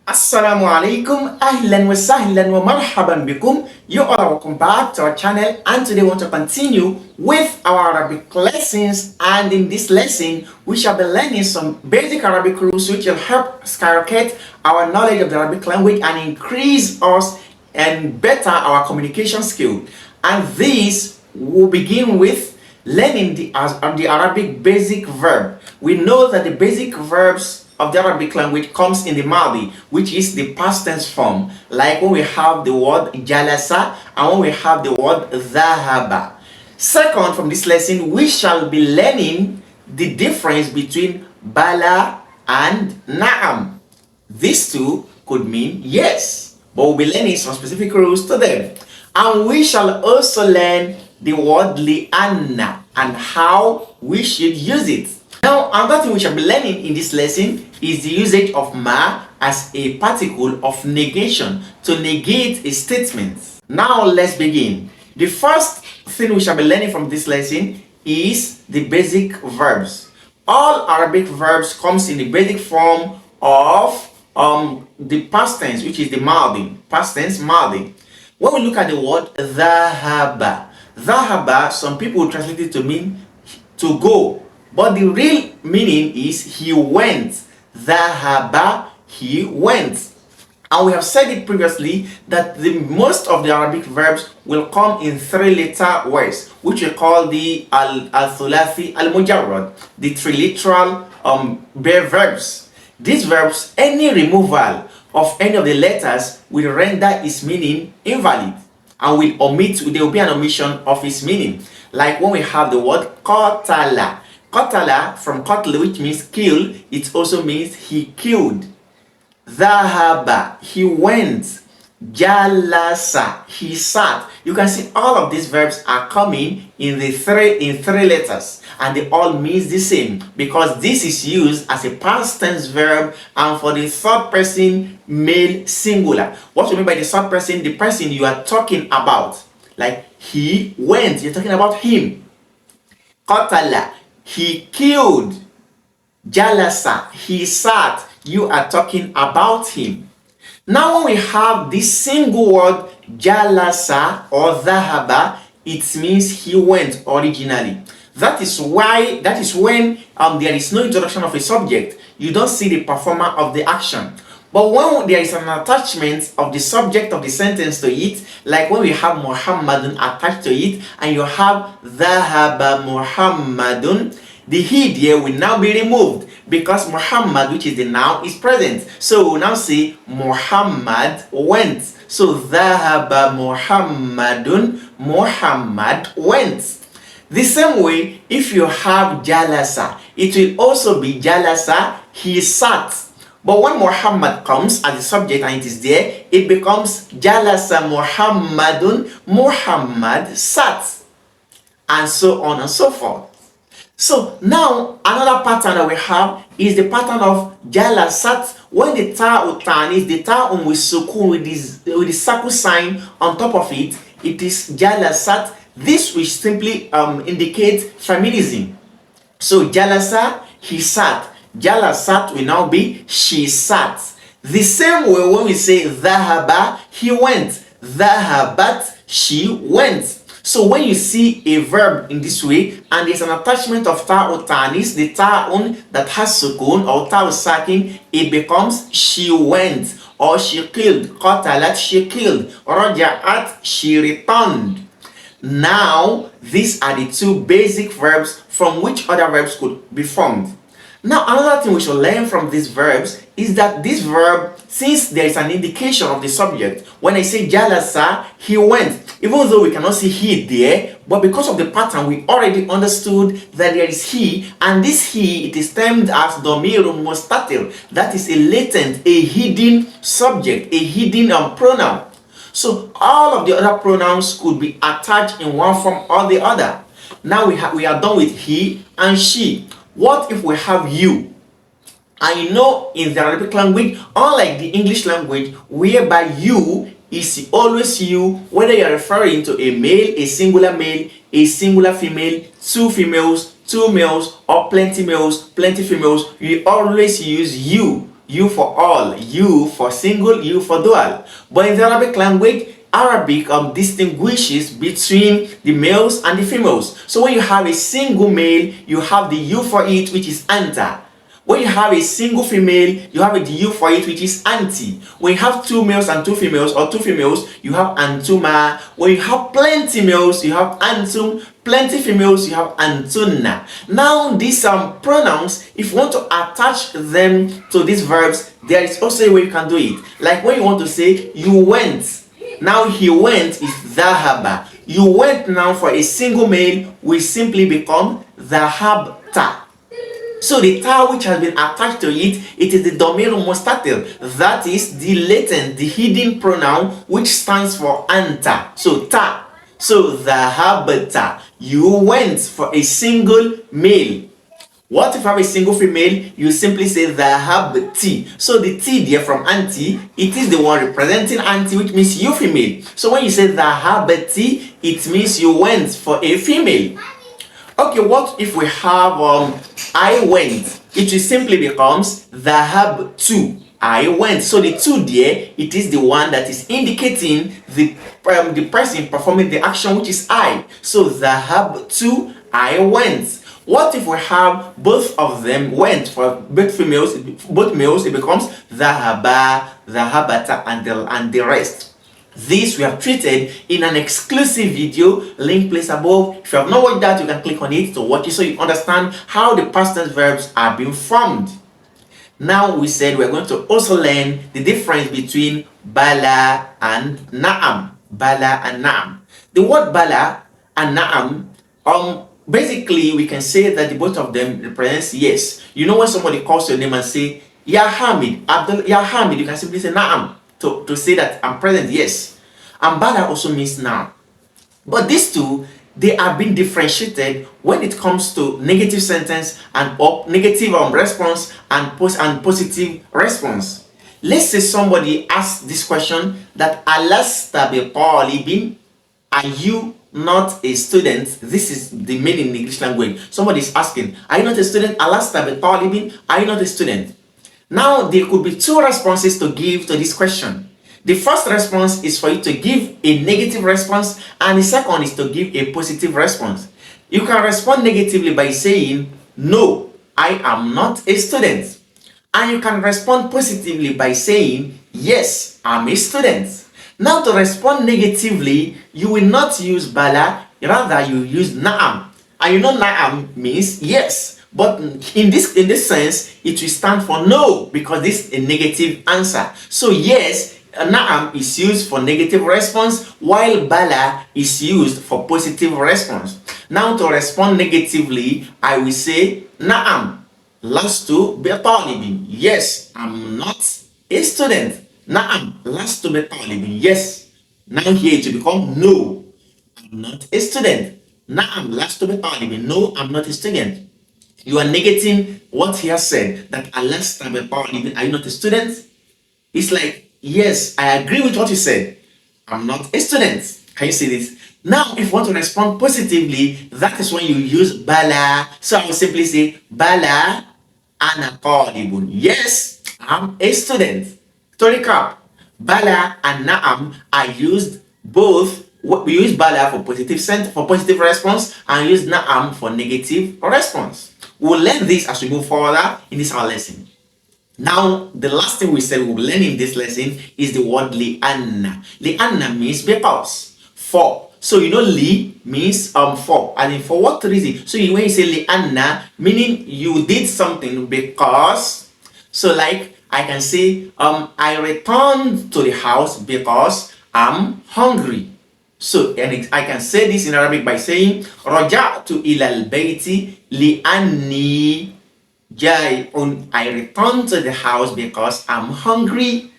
Assalamu alaikum, ahlan wa sahlan wa marhaban bikum. You all are welcome back to our channel, and today we want to continue with our Arabic lessons. And in this lesson, we shall be learning some basic Arabic rules which will help skyrocket our knowledge of the Arabic language and increase us and better our communication skill. And this will begin with learning the Arabic basic verb. We know that the basic verbs of the Arabic language comes in the Madi, which is the past tense form, like when we have the word jalasa and when we have the word dhahaba. Second, from this lesson, we shall be learning the difference between bala and na'am. These two could mean yes, but we'll be learning some specific rules to them. And we shall also learn the word li'anna and how we should use it. Now, another thing we shall be learning in this lesson is the usage of ma as a particle of negation to negate a statement. Now, let's begin. The first thing we shall be learning from this lesson is the basic verbs. All Arabic verbs comes in the basic form of the past tense, which is the madi, past tense madi. When we look at the word dhahaba, some people translate it to mean to go. But the real meaning is he went. Dhahaba, he went. And we have said it previously that most of the Arabic verbs will come in three-letter words, which we call the al-thulathi al-mujarrad, the triliteral verbs. These verbs, any removal of any of the letters will render its meaning invalid and there will be an omission of its meaning. Like when we have the word qatala. Qatala from qatl, which means kill, it also means he killed. Dhahaba, he went. Jalasa, he sat. You can see all of these verbs are coming in three letters, and they all mean the same because this is used as a past tense verb and for the third person male singular. What you mean by the third person? The person you are talking about. Like he went, you're talking about him. Qatala, he killed. Jalasa, he sat, you are talking about him. Now when we have this single word jalasa or dhahaba, it means he went originally. That is when there is no introduction of a subject, you don't see the performer of the action. But when there is an attachment of the subject of the sentence to it, like when we have Muhammadun attached to it, and you have dhahaba Muhammadun, the he there will now be removed because Muhammad, which is the noun, is present. So we now say Muhammad went. So dhahaba Muhammadun, Muhammad went. The same way, if you have jalasa, it will also be jalasa, he sat. But when Muhammad comes as the subject and it is there, it becomes jalasa Muhammadun, Muhammad sat, and so on and so forth. So now another pattern that we have is the pattern of jalasat. When the ta'utan is the ta'un with sukun with the circle sign on top of it, it is jalasat. This which simply indicates feminism. So jalasa, he sat. Jalasat will now be she sat. The same way when we say dhahaba, he went. Dhahabat, she went. So when you see a verb in this way and there's an attachment of ta'u tanis, the ta'un that has sukun or ta'u sakin, it becomes she went or she killed. Qatalat, she killed. Raja'at, she returned. Now, these are the two basic verbs from which other verbs could be formed. Now, another thing we should learn from these verbs is that this verb, since there is an indication of the subject, when I say jalasa, he went, even though we cannot see he there, but because of the pattern, we already understood that there is he, and this he, it is termed as domirun mustatir. That is a latent, a hidden subject, a hidden pronoun. So all of the other pronouns could be attached in one form or the other. Now we are done with he and she. What if we have you? And you know, in the Arabic language, unlike the English language, whereby you is always you, whether you are referring to a male, a singular female, two females, two males, or plenty males, plenty females, we always use you. U for all, U for single, U for dual. But in the Arabic language, Arabic distinguishes between the males and the females. So when you have a single male, you have the U for it, which is anta. When you have a single female, you have the U for it, which is anti. When you have two males and two females, or two females, you have antuma. When you have plenty males, you have antum. Plenty females, you have antunna. Now, these pronouns, if you want to attach them to these verbs, there is also a way you can do it. Like when you want to say, you went. Now, he went is dhahaba. You went now for a single male will simply become dhahabta. So the ta which has been attached to it, it is the domir mustatir. That is the latent, the hidden pronoun which stands for anta. So ta. So dhahabta. You went for a single male. What if you have a single female? You simply say dhahabti. So the T there from anti, it is the one representing anti, which means you female. So when you say dhahabti, it means you went for a female. Okay, what if we have I went? It will simply becomes dhahabtu. I went. So the two there, it is the one that is indicating the person performing the action, which is I. So dhahabtu, I went. What if we have both of them went? For both males, it becomes dhahaba, dhahabata, and the rest. This we have treated in an exclusive video, link placed above. If you have not watched that, you can click on it to watch it so you understand how the past tense verbs are being formed. Now we said we're going to also learn the difference between bala and na'am. Bala and na'am. The word bala and na'am, basically we can say that the both of them represents yes. You know when somebody calls your name and say, Ya Hamid, Abdul, Ya Hamid, you can simply say na'am. To say that I'm present, yes. And bala also means now. But these two, they are being differentiated when it comes to negative sentence and negative response and positive response. Let's say somebody asks this question that alasta bi talibin, are you not a student? This is the meaning in English language. Somebody is asking, are you not a student? Alasta bi talibin, are you not a student? Now, there could be two responses to give to this question. The first response is for you to give a negative response, and the second is to give a positive response. You can respond negatively by saying, no, I am not a student. And you can respond positively by saying, yes, I'm a student. Now, to respond negatively, you will not use bala, rather you use na'am. And you know na'am means yes. But in this sense, it will stand for no, because this is a negative answer. So yes, na'am is used for negative response, while bala is used for positive response. Now to respond negatively, I will say na'am, lastu bi talibin. Yes, I'm not a student. Na'am, lastu bi talibin. Yes. Now here it will become no, I'm not a student. Na'am, lastu bi talibin. No, I'm not a student. You are negating what he has said, that alasta bi talibin, are you not a student? It's like, yes, I agree with what you said. I'm not a student. Can you see this? Now, if you want to respond positively, that is when you use bala. So I will simply say, bala ana talibun. Yes, I'm a student. To recap, bala and na'am are used both. We use bala for positive response, and use na'am for negative response. We'll learn this as we move further in this our lesson. Now, the last thing we said we'll learn in this lesson is the word li'anna. Li'anna means because, for. So you know li means for, and then for what reason? So when you say li'anna, meaning you did something because. So like I can say I returned to the house because I'm hungry. So, and I can say this in Arabic by saying, Raja'tu ilal bayti li'anni jai'un. I returned to the house because I'm hungry.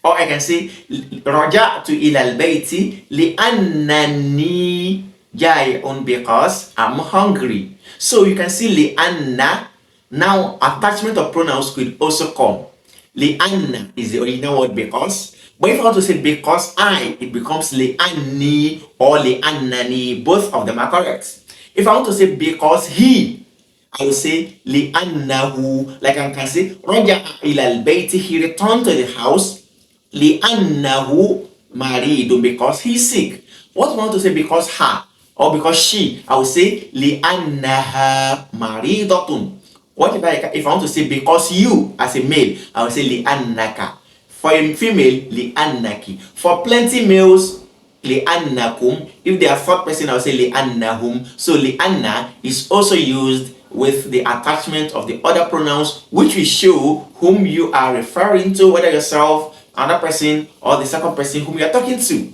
Or I can say, Raja'tu ilal bayti li'annani jai'un, because I'm hungry. So you can see li'anna. Now, attachment of pronouns could also come. Li'anna is the original word because. But if I want to say because it becomes li'anni or li'annani. Both of them are correct. If I want to say because he, I will say لأنه, like I can say رجع إلى البيت, he returned to the house. لأنه مريض, because he's sick. What do you want to say because her or because she? I will say لأنها مريضة. What if I want to say because you as a male? I will say لأنك. For a female, لأنك. For plenty males, لأنكم. If they are third person, I will say لأنهم. So لأن is also used with the attachment of the other pronouns, which will show whom you are referring to, whether yourself, another person, or the second person whom you are talking to.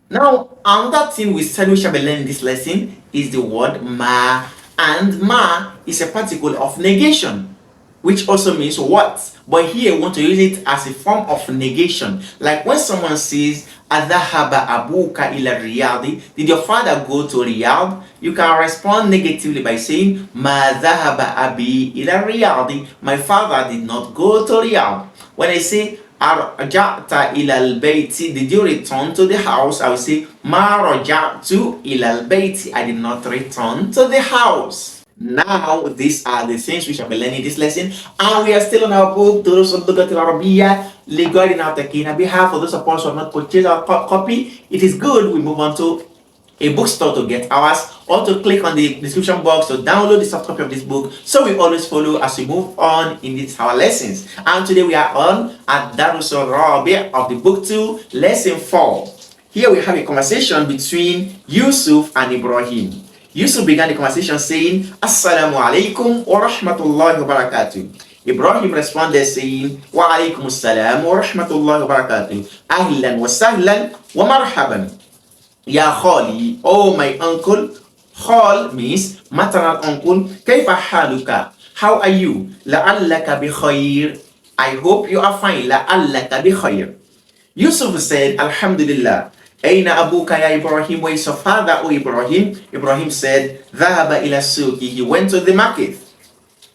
Now, another thing we said we shall be learning in this lesson is the word ma. And ma is a particle of negation, which also means what? But here we want to use it as a form of negation. Like when someone says, Adhahaba abuka ila Riyadi, did your father go to Riyadh? You can respond negatively by saying, Ma dhahaba abi ila Riyadi, my father did not go to Riyadh. When I say, Arja'ta ila al-bayti, did you return to the house? I will say, Ma raja'tu ila al-bayti, I did not return to the house. Now, these are the things we shall be learning this lesson, and we are still on our book, Durus al-Lughat al-Arabiyyah, Regarding our Takin. On behalf of those of us who have not purchased our copy, it is good we move on to a bookstore to get ours, or to click on the description box to download the soft copy of this book, so we always follow as we move on in our lessons. And today we are on at Darus al-Rabi' of the book 2, lesson 4. Here we have a conversation between Yusuf and Ibrahim. Yusuf began the conversation saying, Assalamu alaikum wa rahmatullahi wa barakatuh. Ibrahim responded saying, Wa alaikum assalam wa rahmatullahi wa barakatuh. Ahlan wa sahlan wa marhaban. Ya khali, oh my uncle. Khal means maternal uncle. Kayfa haluka? How are you? La'allaka bi khair. I hope you are fine. La'allaka bi khair. Yusuf said, Alhamdulillah. Aina abuka ya Ibrahim? Where is your father, O Ibrahim? Ibrahim said, Dhahaba ila suki. He went to the market.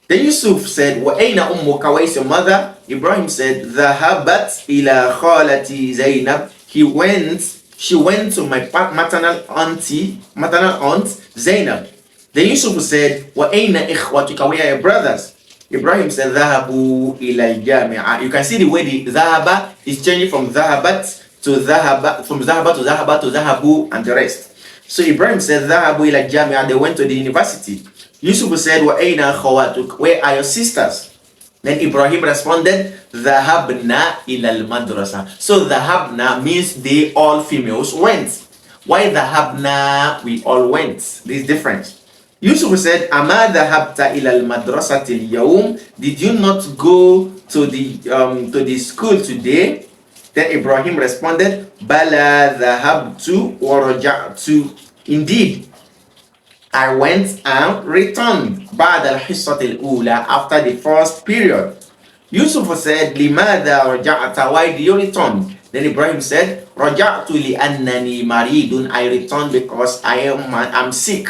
Then Yusuf said, Wa aina ummuka? Where is your mother? Ibrahim said, Dhahabat ila khalati Zainab. She went to my maternal aunt Zainab. Then Yusuf said, Wa aina ikhwatuka? Where are your brothers? Ibrahim said, Dhahabu ila al-jami'a. You can see the way the dhahaba is changing from dhahabat to dhahaba, from dhahaba to dhahaba to dhahabu and the rest. So Ibrahim said, Dhahabu ila al-jami'a. They went to the university. Yusuf said, Wa aina khawatuk? Where are your sisters? Then Ibrahim responded, Dhahabna ila al-madrasa. So Dhahabna means they, all females, went. Why Dhahabna? We all went. This is different. Yusuf said, Ama dhahabta ila al-madrasati al-yawm? Did you not go to the school today? Then Ibrahim responded, Bala dhahabtu wa raja'tu. Indeed, I went and returned. بعد الحصة الأولى, after the first period. Yusuf said, لماذا رجعت? Why do you return? Then Ibrahim said, رجعت لأنني مريض. I returned because I'm sick.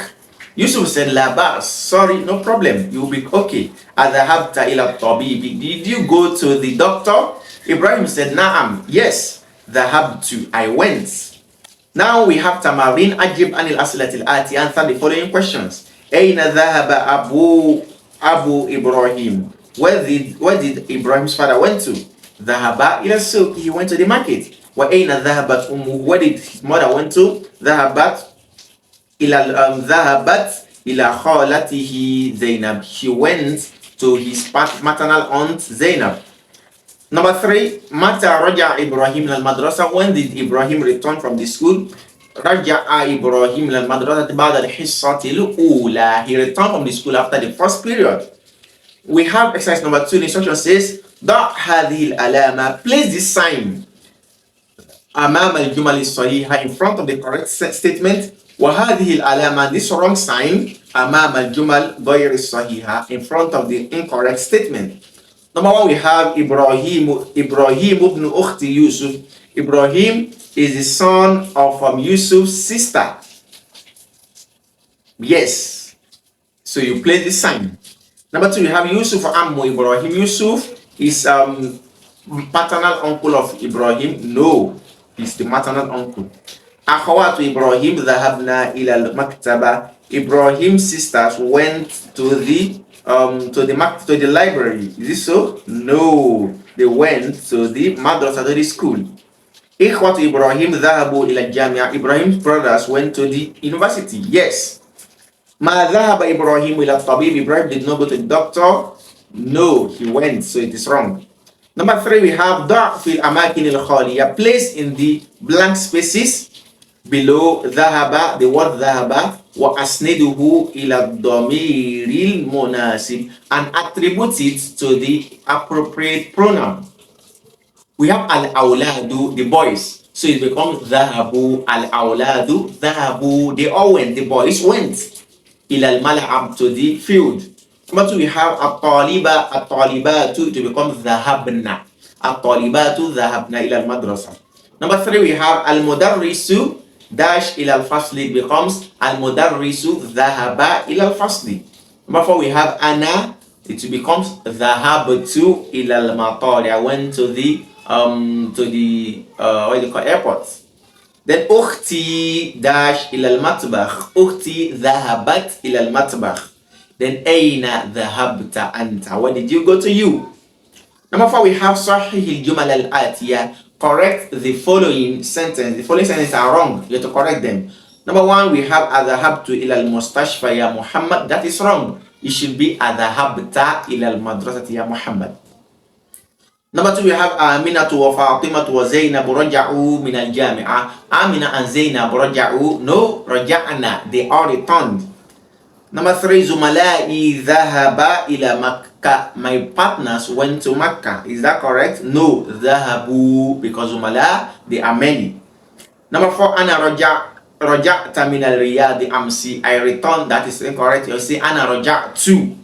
Yusuf said, لا بأس. Sorry, no problem. You'll be okay. أذهبت إلى الطبيب? Did you go to the doctor? Ibrahim said, نعم. Yes. ذهبت. I went. Now we have Tamarin Ajib Anil Asilatil Ati. Answer the following questions. Aina dhahaba Abu Ibrahim? Where did Ibrahim's father went to? Dhahaba ila suq. He went to the market. Wa aina dhahabat ummu? Where did his mother went to? Dhahabat ila khalatihi Zainab. He went to his maternal aunt Zainab. Number 3, Mata Raja Ibrahim al-Madrasa. When did Ibrahim return from the school? Raja'a Ibrahim al-Madrasa ba'da al-hissati al-ula. He returned from the school after the first period. We have exercise number 2. The instruction says, Da hadhihi al-alama. Place this sign amam al-jumal as-sahiha, in front of the correct statement. Wa hadhihi al-alama. This wrong sign amam al-jumal ghayr as-sahiha, in front of the incorrect statement. Number 1, we have Ibrahim ibn Ukhti Yusuf. Ibrahim is the son of Yusuf's sister. Yes. So you place this sign. Number 2, we have Yusuf Ammu Ibrahim. Yusuf is paternal uncle of Ibrahim. No, he's the maternal uncle. Akhawatu Ibrahim dhahabna ila al-maktaba. Ibrahim's sisters went to the to the library. Is this so? No, they went to the madrasa, to the school. إخوة إبراهيم ذهبوا إلى الجامعة. Ibrahim's brothers went to the university. Yes. ما ذهب إبراهيم إلى الطبيب. Ibrahim did not go to the doctor. No, he went, so it is wrong. Number 3, we have ضع في الأماكن الخالية. Place in the blank spaces below ذهب, the word ذهب, وأسنده إلى الضمير المناسب, and attribute it to the appropriate pronoun. We have al-awladu, the boys. So it becomes dhahabu, al-awladu, dhahabu. They all went, the boys went. Ila al-mal'ab, to the field. Number 2, we have at-taliba, at-talibatu, to become dhahabna. At-talibatu, dhahabna ila al-madrasa. Number 3, we have al-mudarrisu, dash ila al-fasli, becomes al-mudarrisu, dhahaba ila al-fasli. Number 4, we have ana, it becomes dhahabtu ila al-matari. I went to the what do you call, airports. Then ukhti dash ila al-matbakh. Ukhti dhahabat ila al-matbakh. Then aina dhahabta anta. Where did you go to you? Number 4, we have sahih al-jumal al-atiya. Correct the following sentence. The following sentences are wrong. You have to correct them. Number 1, we have adhahabtu ila al-mustashfa ya Muhammad. That is wrong. It should be adhahabta ila al-madrasati ya Muhammad. Number 2, we have Aminatu wa Fatimatu wa Zainab raja'u min al-jami'ah. Amina and Zainab raja'u, no, raja'na, they are returned. Number 3, Zumala'i dhahaba ila Makkah. My partners went to Makkah. Is that correct? No, dhahabu, because Zumala, they are many. Number 4, Ana raja'ta min al-Riyadh amsi. I returned, that is incorrect. You say Ana raja'tu.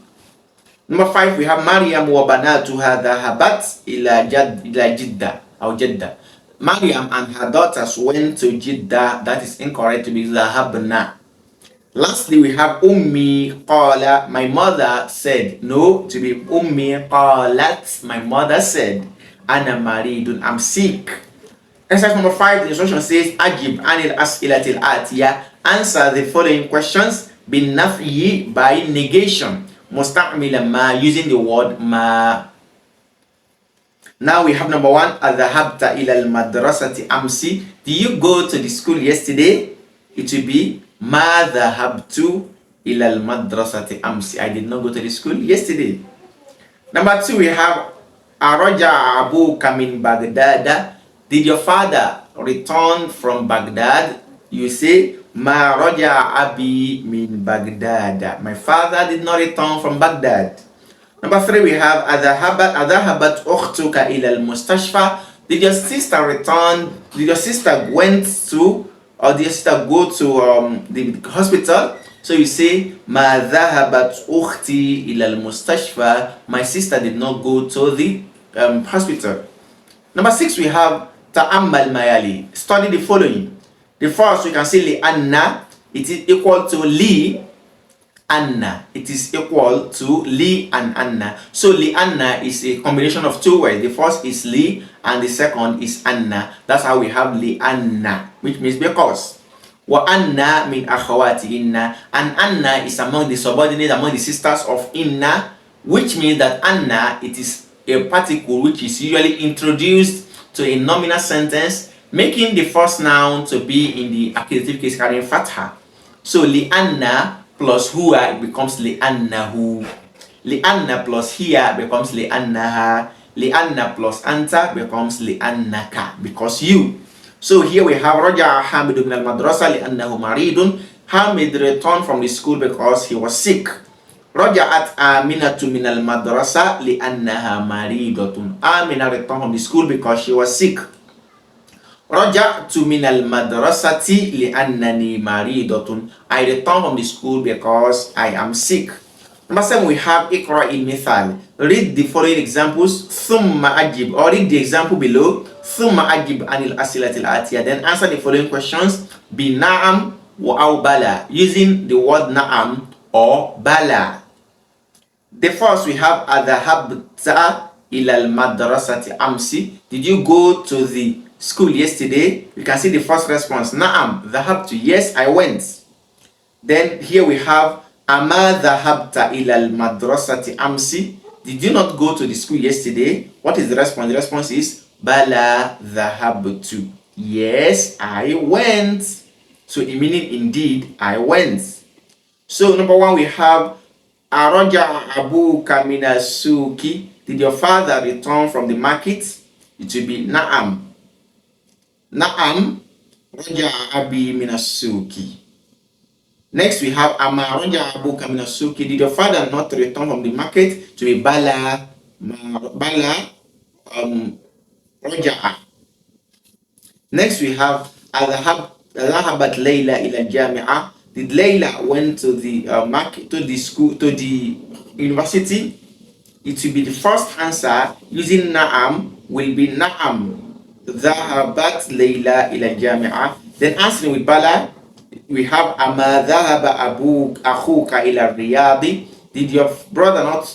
Number 5, we have Maryam wa banatuha dhahabat ila Jeddah or Jeddah. Maryam and her daughters went to Jeddah. That is incorrect, to be dhahabna. Lastly, we have Ummi qala, my mother said. No, to be Ummi qalat, my mother said. Ana maridun, I'm sick. Exercise number 5, the instruction says Ajib anil as'ilatil atiya. Answer the following questions bin nafyi, by negation. Musta'mila ma, using the word ma. Now we have number 1, adhahabta ila al-madrasati amsi. Did you go to the school yesterday? It will be ma dhahabtu ila al-madrasati amsi. I did not go to the school yesterday. Number 2, we have araja abuka min Baghdad. Did your father return from Baghdad? You say Ma raja abi min Baghdad. My father did not return from Baghdad. Number 3, we have adhahabat ukhtuka ila al-mustashfa. Did your sister return? Did your sister went to, or did your sister go to the hospital? So you say ma dhahabat ukhti ila al-mustashfa. My sister did not go to the hospital. Number 6, we have ta'ammal mayali. Study the following. The first, we can say li anna. It is equal to li anna. It is equal to li and anna. So li anna is a combination of 2 words. The first is li and the second is anna. That's how we have li anna, which means because. Wa anna min akhawati inna. And anna is among the subordinates, among the sisters of inna, which means that anna, it is a particle which is usually introduced to a nominal sentence, making the first noun to be in the accusative case carrying fatha. So li'anna plus huwa, it becomes li'annahu. Li'anna plus hiya becomes li'annaha. Li'anna plus anta becomes li'annaka, because you. So here we have raja Hamid min al-madrasa li'annahu maridun. Hamid returned from the school because he was sick. Raja'at Aminatu min al-madrasa li'annaha maridatun. Amina returned from the school because she was sick. Raja'tu min al-madrasati li'annani maridatun. I returned from the school because I am sick. Number 7, we have Iqra il-Mithal. Read the following examples, thumma ajib, or read the example below, thumma ajib anil asilatil atiya. Then answer the following questions, bi na'am wa aw bala, using the word na'am or bala. The first, we have adhahabta ila al-madrasati amsi. Did you go to the school yesterday? You can see the first response, na'am dhahabtu, yes I went. Then here we have Ama dhahabta ilal madrasati amsi? Did you not go to the school yesterday? What is the response? The response is Bala dhahabtu. Yes, I went. So it meaning indeed I went. So number one we have Araja Abu Kamina Suki. Did your father return from the market? It will be Naam. Naam Raja Abi Minasuki. Next we have Amaraja Abu Kaminasuki. Did your father not return from the market? To be Bala Raja'a. Next we have Alahabat Layla ila Jami'a. Did Layla went to the market, to the school, to the university? It will be the first answer using Na'am will be Na'am. Dhahabat Layla ila Jami'a. Then answering with Bala, we have Ama dhahaba abu akhuka ila Riyadi. Did your brother not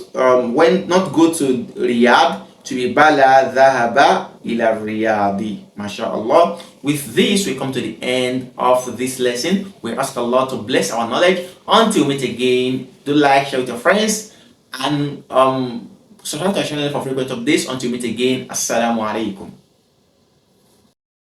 go to Riyadh? To be Bala dhahaba ila Riyadi. MashaAllah. With this, we come to the end of this lesson. We ask Allah to bless our knowledge. Until we meet again, do like, share with your friends, and subscribe to our channel for frequent updates. Until we meet again, Assalamu alaikum.